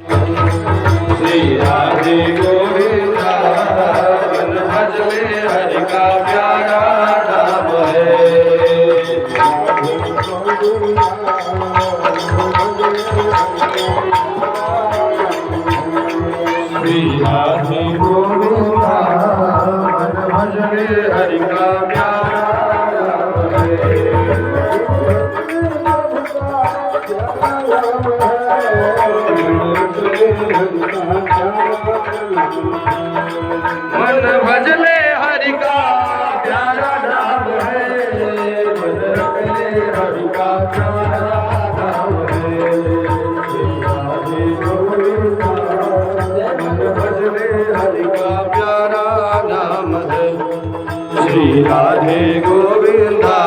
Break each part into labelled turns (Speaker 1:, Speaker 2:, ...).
Speaker 1: श्री राधे गोविंदा मन भजले हरि का प्यारा नाम है। श्री राधे गोविंदा मन भजले हरि का प्यारा नाम है। मन भजले हरि का प्यारा नाम है। मन रखले हरि का प्यारा नाम है। श्री राधे गोविंदा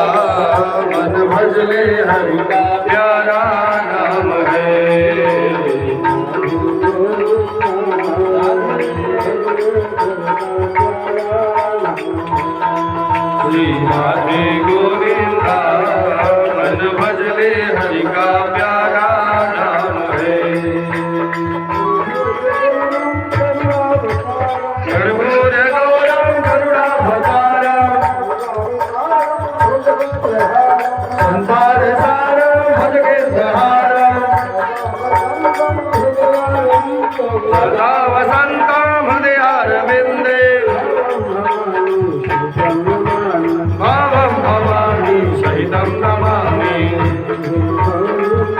Speaker 1: मन भजले हरि का प्यारा नाम है। श्री राधे गोविंदा मन भजले हरि का प्यारा नाम है। कर्पूर गौरम करुणावतारम संसार सारम भजगेन्द्रहारम सदा वसन्तं हृदयारविन्दे भावं भवानी सहितं नमामि।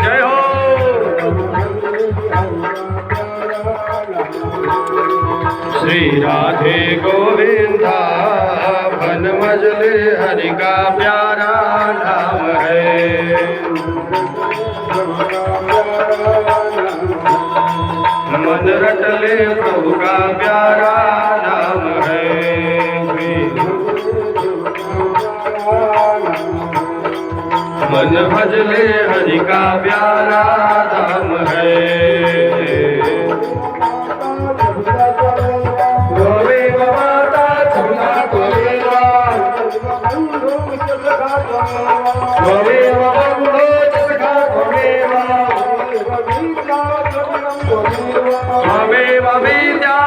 Speaker 1: जय हो। श्री राधे गोविंदा मन भजले हरि का प्यारा नाम है। मन रटले प्रभु का प्यारा नाम है। मन भजले हरि का प्यारा नाम है। त्वमेव माता पिता त्वमेव बन्धो च सखा त्वमेव त्वमेव विद्या